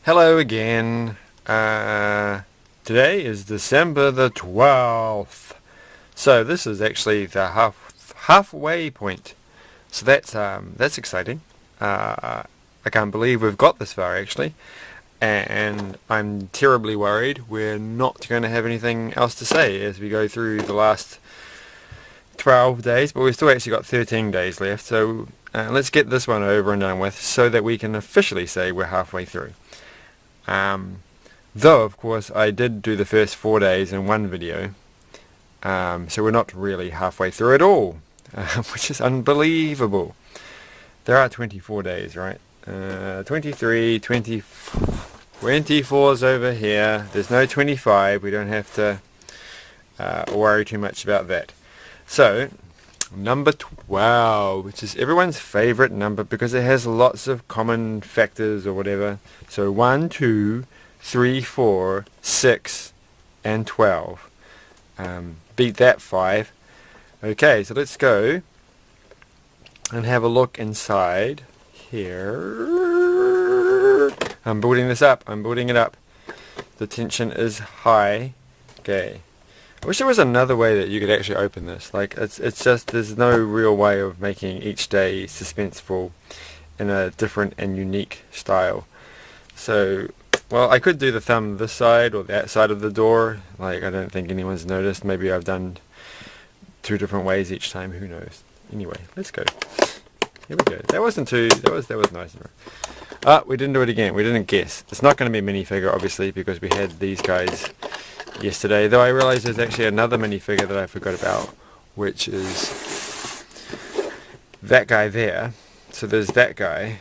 Hello again. Today is December the 12th. So this is actually the halfway point. So that's exciting. I can't believe we've got this far actually. And I'm terribly worried we're not going to have anything else to say as we go through the last 12 days, but we've still actually got 13 days left. So let's get this one over and done with so that we can officially say we're halfway through. Though, of course, I did do the first 4 days in one video, so we're not really halfway through at all, which is unbelievable. There are 24 days, right? 23, 20, 24's over here. There's no 25. We don't have to worry too much about that. So, number 12, which is everyone's favorite number because it has lots of common factors or whatever. So 1, 2, 3, 4, 6, and 12. Beat that 5. Okay, so let's go and have a look inside here. I'm building this up. I'm building it up. The tension is high. Okay. I wish there was another way that you could actually open this. Like, it's just, there's no real way of making each day suspenseful in a different and unique style. So, well, I could do the thumb this side or that side of the door. Like, I don't think anyone's noticed. Maybe I've done 2 different ways each time. Who knows? Anyway, let's go. Here we go. That wasn't too, that was nice. We didn't do it again. We didn't guess. It's not going to be a minifigure, obviously, because we had these guys yesterday, though I realised there's actually another minifigure that I forgot about, which is that guy there. So there's that guy,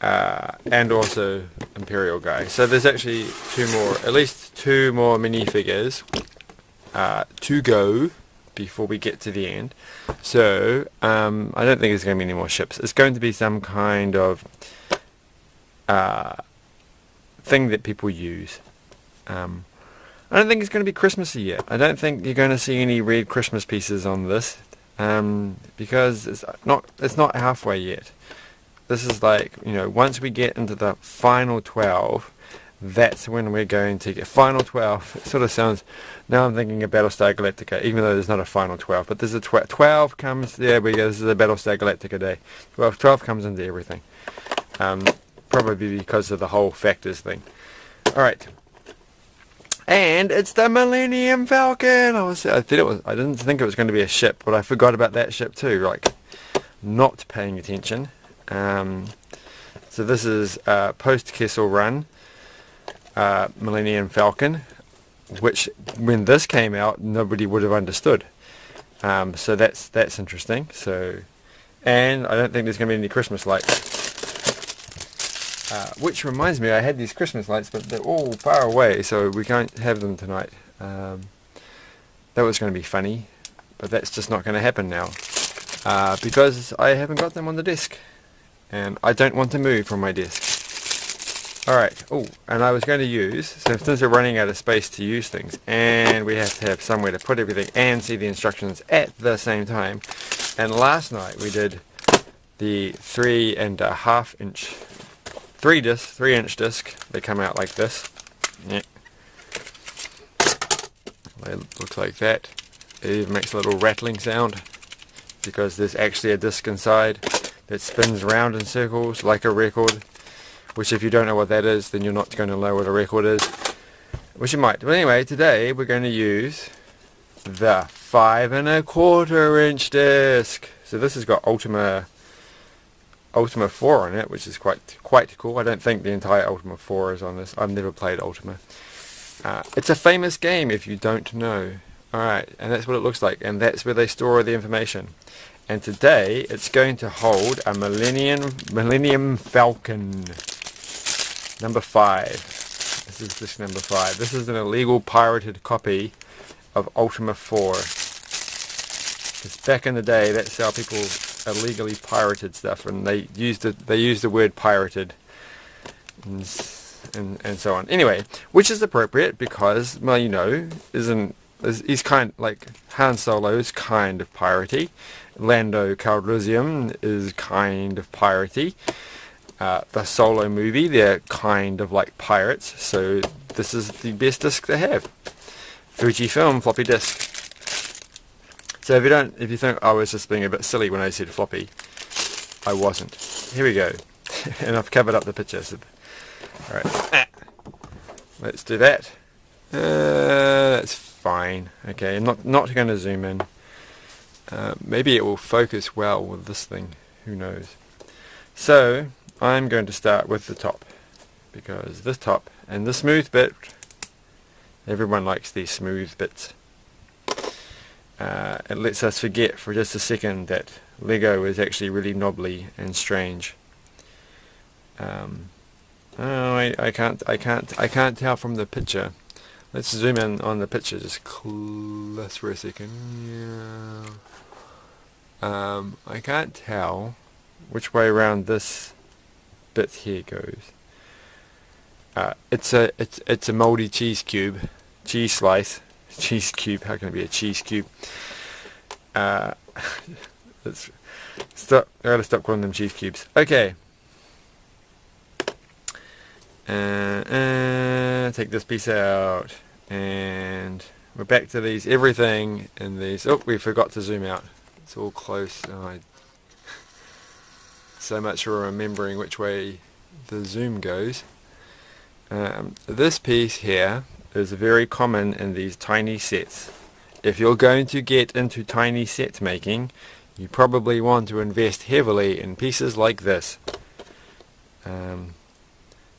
and also Imperial guy. So there's actually at least two more minifigures to go before we get to the end. So I don't think there's going to be any more ships. It's going to be some kind of thing that people use. I don't think it's going to be Christmassy yet. I don't think you're going to see any red Christmas pieces on this, because it's not halfway yet. This is like, once we get into the final 12, that's when we're going to get final 12. It sort of sounds, now I'm thinking of Battlestar Galactica, even though there's not a final 12, but there's a 12 comes, there we go, this is a Battlestar Galactica day. 12 comes into everything. Probably because of the whole factors thing. Alright. And it's the Millennium Falcon. I didn't think it was going to be a ship, but I forgot about that ship too. Like, not paying attention. So this is post Kessel Run Millennium Falcon, which when this came out, nobody would have understood. So that's interesting. So, and I don't think there's going to be any Christmas lights. Which reminds me, I had these Christmas lights, but they're all far away, so we can't have them tonight. That was going to be funny, but that's just not going to happen now, because I haven't got them on the desk, and I don't want to move from my desk. Alright, and I was going to use, so since we're running out of space to use things, and we have to have somewhere to put everything and see the instructions at the same time, and last night we did the 3.5-inch 3-inch disc. They come out like this. Yeah. They look like that. It even makes a little rattling sound because there's actually a disc inside that spins around in circles like a record, which if you don't know what that is, then you're not going to know what a record is, which you might. But anyway, today we're going to use the 5.25-inch disc. So this has got Ultima 4 on it, which is quite cool. I don't think the entire Ultima 4 is on this. I've never played Ultima. It's a famous game if you don't know. Alright, and that's what it looks like, and that's where they store the information. And today it's going to hold a Millennium Falcon number 5. This is disc number 5. This is an illegal pirated copy of Ultima 4. Because back in the day, that's how people illegally pirated stuff, and they used the word pirated and so on. Anyway, which is appropriate because, well, he's kind like Han Solo's kind of piratey. Lando Calrissian is kind of piratey. the Solo movie. They're kind of like pirates, so this is the best disc to have. Fujifilm floppy disk. So if you think I was just being a bit silly when I said floppy, I wasn't. Here we go. And I've covered up the picture. So, alright. Let's do that. That's fine. Okay, I'm not going to zoom in. Maybe it will focus well with this thing. Who knows? So I'm going to start with the top, because this top and the smooth bit, everyone likes these smooth bits. It lets us forget for just a second that Lego is actually really knobbly and strange. I can't tell from the picture. Let's zoom in on the picture just close for a second. Yeah. I can't tell which way around this bit here goes. It's a moldy cheese cube, cheese slice, cheese cube. How can it be a cheese cube? I gotta stop calling them cheese cubes. Okay. Take this piece out, and we're back to these. Everything in these. Oh, we forgot to zoom out. It's all close. Oh, so much for remembering which way the zoom goes. This piece here is very common in these tiny sets. If you're going to get into tiny set making, you probably want to invest heavily in pieces like this.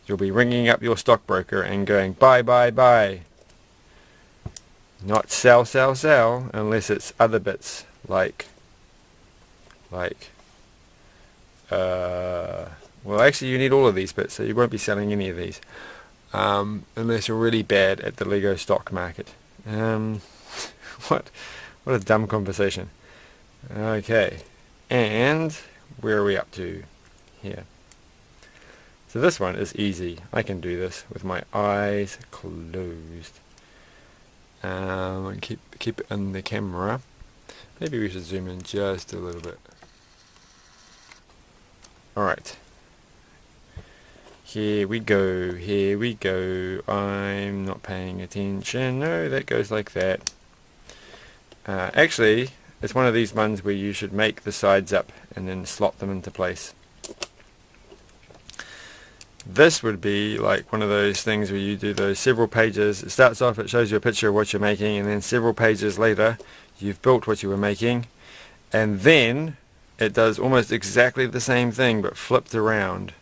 You'll be ringing up your stockbroker and going, buy, buy, buy. Not sell, sell, sell, unless it's other bits like well, actually you need all of these bits, so you won't be selling any of these, unless you're really bad at the Lego stock market. What a dumb conversation. Okay, and where are we up to here? So this one is easy. I can do this with my eyes closed. Keep it in the camera. Maybe we should zoom in just a little bit. Alright. Here we go, here we go. I'm not paying attention. No, that goes like that. Actually, it's one of these ones where you should make the sides up and then slot them into place. This would be like one of those things where you do those several pages. It starts off, it shows you a picture of what you're making, and then several pages later you've built what you were making, and then it does almost exactly the same thing but flipped around.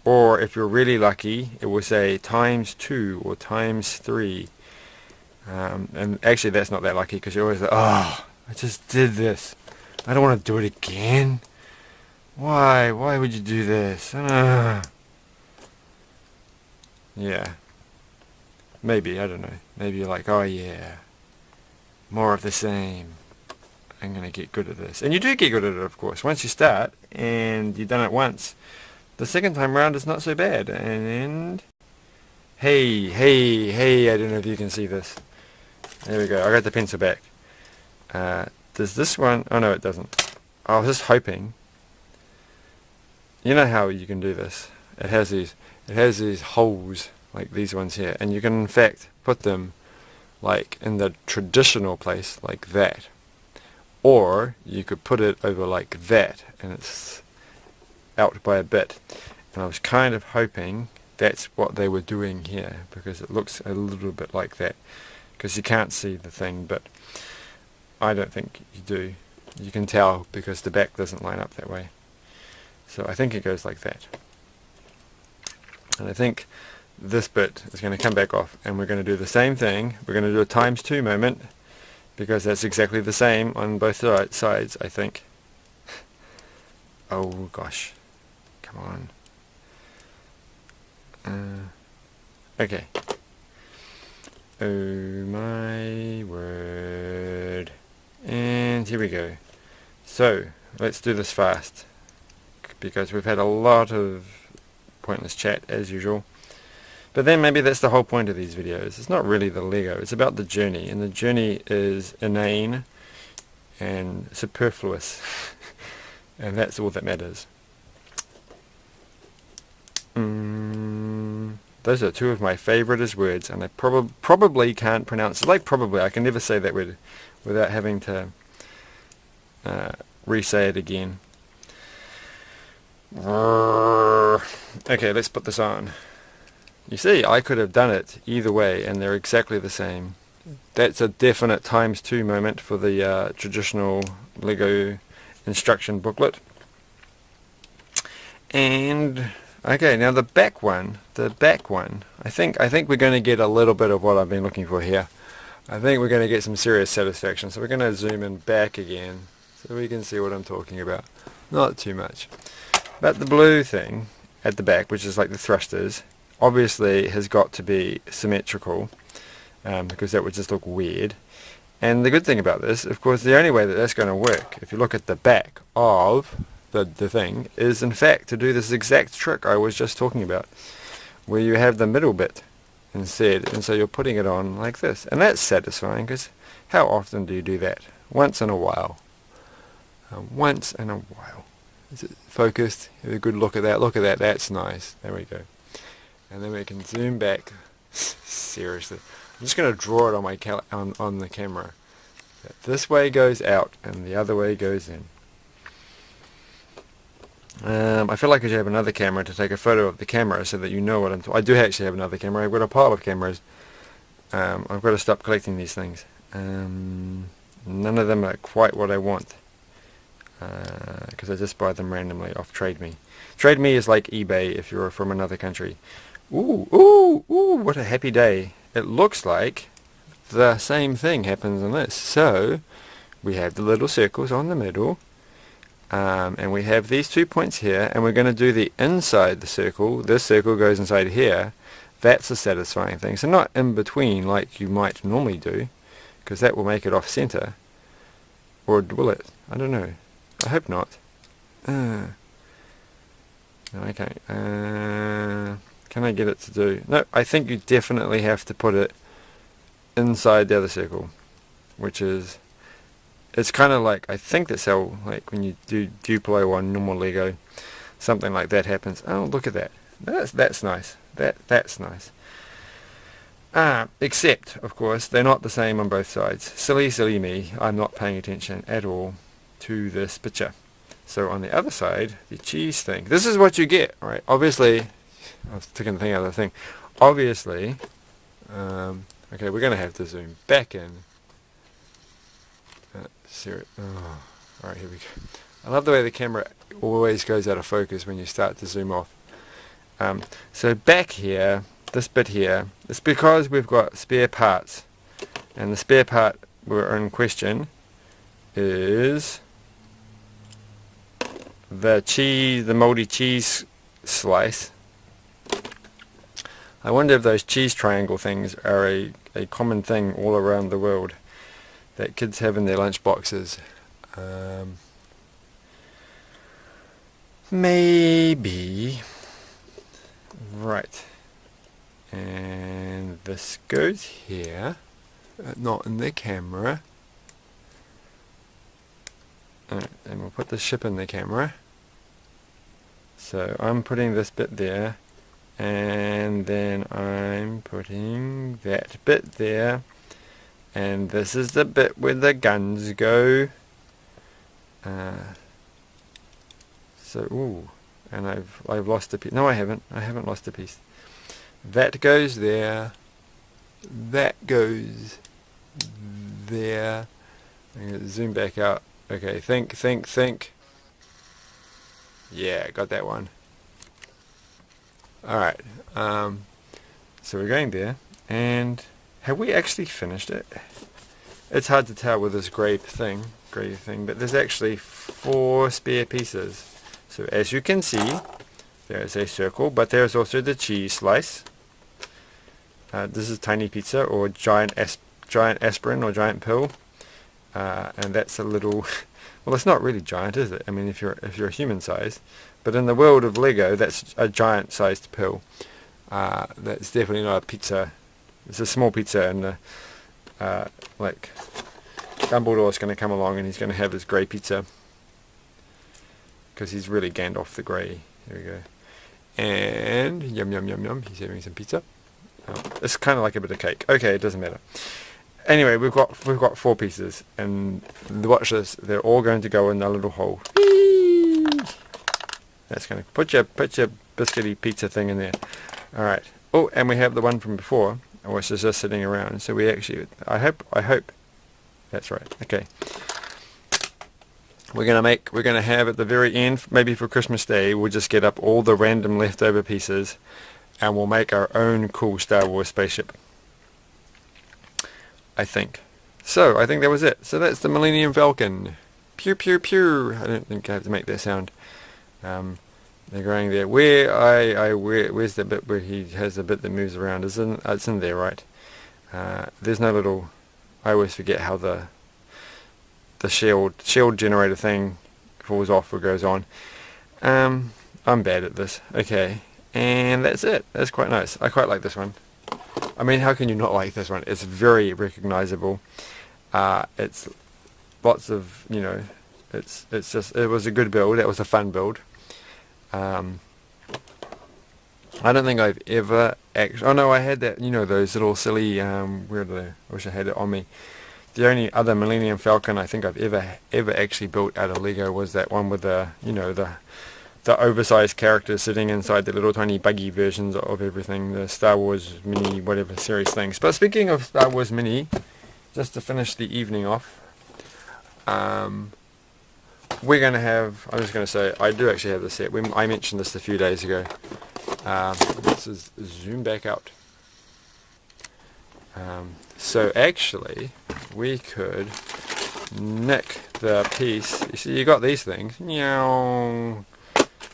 Or if you're really lucky, it will say ×2 or ×3. And actually that's not that lucky, because you're always like, oh, I just did this. I don't want to do it again. Why would you do this? Yeah, maybe, I don't know, maybe you're like, oh yeah, more of the same, I'm gonna get good at this. And you do get good at it, of course. Once you start and you've done it once, the second time round is not so bad. And hey, I don't know if you can see this. There we go, I got the pencil back. Does this one, oh no it doesn't. I was just hoping, you know how you can do this. It has these holes like these ones here, and you can in fact put them like in the traditional place like that, or you could put it over like that and it's out by a bit. And I was kind of hoping that's what they were doing here, because it looks a little bit like that, because you can't see the thing, but I don't think you do. You can tell because the back doesn't line up that way. So I think it goes like that. And I think this bit is going to come back off, and we're going to do the same thing. We're going to do a ×2 moment, because that's exactly the same on both sides, I think. Oh gosh, come on. Okay. Oh my word. And here we go. So let's do this fast, because we've had a lot of pointless chat as usual. But then maybe that's the whole point of these videos. It's not really the Lego, it's about the journey, and the journey is inane and superfluous. And that's all that matters. Those are two of my favouriteest words, and I probably can't pronounce it. Like probably, I can never say that word without having to re-say it again. Okay, let's put this on. You see, I could have done it either way, and they're exactly the same. That's a definite ×2 moment for the traditional Lego instruction booklet. And okay, now the back one, I think we're going to get a little bit of what I've been looking for here. I think we're going to get some serious satisfaction. So we're going to zoom in back again so we can see what I'm talking about. Not too much. But the blue thing at the back, which is like the thrusters, obviously has got to be symmetrical, because that would just look weird. And the good thing about this, of course, the only way that that's going to work, if you look at the back of the thing, is in fact to do this exact trick I was just talking about, where you have the middle bit instead, and so you're putting it on like this. And that's satisfying, because how often do you do that? Once in a while. Once in a while. Is it focused? Have a good look at that. Look at that. That's nice. There we go. And then we can zoom back. Seriously. I'm just going to draw it on my on the camera. This way goes out and the other way goes in. I feel like I should have another camera to take a photo of the camera so that you know what I'm talking. I do actually have another camera. I've got a pile of cameras. I've got to stop collecting these things. None of them are quite what I want, because I just buy them randomly off Trade Me. Trade Me is like eBay if you're from another country. Ooh, ooh, ooh, what a happy day. It looks like the same thing happens in this. So we have the little circles on the middle, and we have these 2 points here, and we're going to do the inside the circle. This circle goes inside here. That's a satisfying thing. So not in between like you might normally do, because that will make it off center. Or will it? I don't know. I hope not. No, I can't. Can I get it to do? No, I think you definitely have to put it inside the other circle, which is, it's kind of like, I think that's how, like when you do Duplo on normal Lego, something like that happens. Oh, look at that. That's nice. That's nice. Except, of course, they're not the same on both sides. Silly me. I'm not paying attention at all to this picture. So on the other side, the cheese thing. This is what you get, right? Obviously, I was taking the thing out of the thing. Obviously, okay, we're going to have to zoom back in. Alright, here we go. I love the way the camera always goes out of focus when you start to zoom off. So back here, this bit here, it's because we've got spare parts. And the spare part we're in question is the moldy cheese slice. I wonder if those cheese triangle things are a common thing all around the world that kids have in their lunch boxes. Maybe. Right. And this goes here, not in the camera. Alright, and we'll put the ship in the camera. So I'm putting this bit there, and then I'm putting that bit there, and this is the bit where the guns go. Ooh, and I've lost a piece. No, I haven't lost a piece. That goes there. That goes there. I'm going to zoom back out. Okay, think. Yeah, got that one. Alright, so we're going there, and have we actually finished it? It's hard to tell with this gray thing, but there's actually 4 spare pieces. So as you can see, there's a circle, but there's also the cheese slice. This is tiny pizza, or giant aspirin, or giant pill, and that's a little. Well, it's not really giant, is it? I mean, if you're human size, but in the world of Lego, that's a giant-sized pill. That's definitely not a pizza. It's a small pizza, and like Dumbledore's going to come along, and he's going to have his grey pizza, because he's really Gandalf the Grey. There we go. And yum yum yum yum. He's having some pizza. Oh, it's kind of like a bit of cake. Okay, it doesn't matter. Anyway, we've got 4 pieces, and watch this. They're all going to go in a little hole. Whee! That's going to put your biscuity pizza thing in there. All right. Oh, and we have the one from before, which is just sitting around. So we actually, I hope that's right. Okay. We're gonna have at the very end, maybe for Christmas Day, we'll just get up all the random leftover pieces, and we'll make our own cool Star Wars spaceship. I think. So I think that was it. So that's the Millennium Falcon. Pew pew pew. I don't think I have to make that sound. They're going there. Where's the bit where he has a bit that moves around? It's in there, right? There's no little. I always forget how the shield generator thing falls off or goes on. I'm bad at this. Okay, and that's it. That's quite nice. I quite like this one. I mean, how can you not like this one? It's very recognizable. It's lots of, it's just, it was a good build. It was a fun build. I don't think I've ever actually, oh no, I had that, those little silly, where are they? I wish I had it on me. The only other Millennium Falcon I think I've ever actually built out of Lego was that one with the, the oversized characters sitting inside the little tiny buggy versions of everything, the Star Wars Mini whatever series things. But speaking of Star Wars Mini, just to finish the evening off, we're going to have, I'm just going to say, I do actually have this set. I mentioned this a few days ago. Let's zoom back out. So actually, we could nick the piece. You see, you got these things. Meow.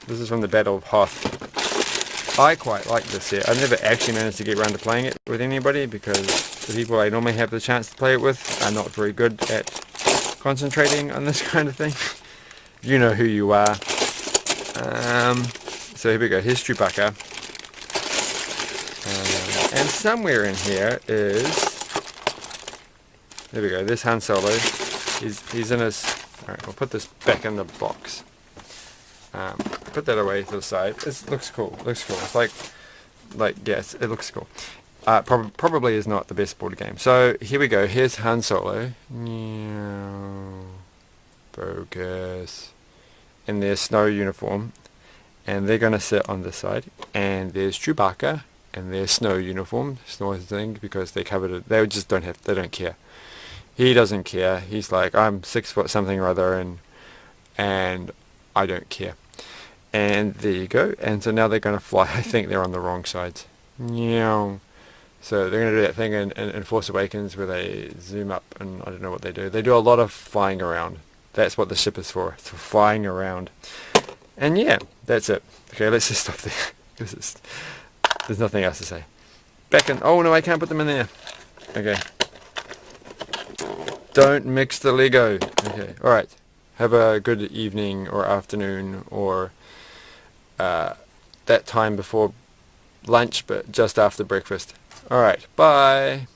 This is from the Battle of Hoth. I quite like this set. I've never actually managed to get around to playing it with anybody because the people I normally have the chance to play it with are not very good at concentrating on this kind of thing. You know who you are. So here we go. Here's Chewbacca. And somewhere in here is... There we go. There's Han Solo. He's in his... Alright, we'll put this back in the box. Put that away to the side. It looks cool. It looks cool. It's like yes, it looks cool. Probably is not the best board game. So here we go. Here's Han Solo. Focus. In their snow uniform, and they're gonna sit on this side. And there's Chewbacca in their snow uniform, snow thing, because they covered it. They just don't have. They don't care. He doesn't care. He's like, I'm 6 foot something or other, and I don't care. And there you go. And so now they're going to fly. I think they're on the wrong sides. Meow. So they're going to do that thing in Force Awakens where they zoom up, and I don't know what they do. They do a lot of flying around. That's what the ship is for. It's for flying around. And yeah, that's it. Okay, let's just stop there. There's nothing else to say. Back in. Oh no, I can't put them in there. Okay. Don't mix the Lego. Okay. All right. Have a good evening or afternoon or that time before lunch, but just after breakfast. Alright, bye.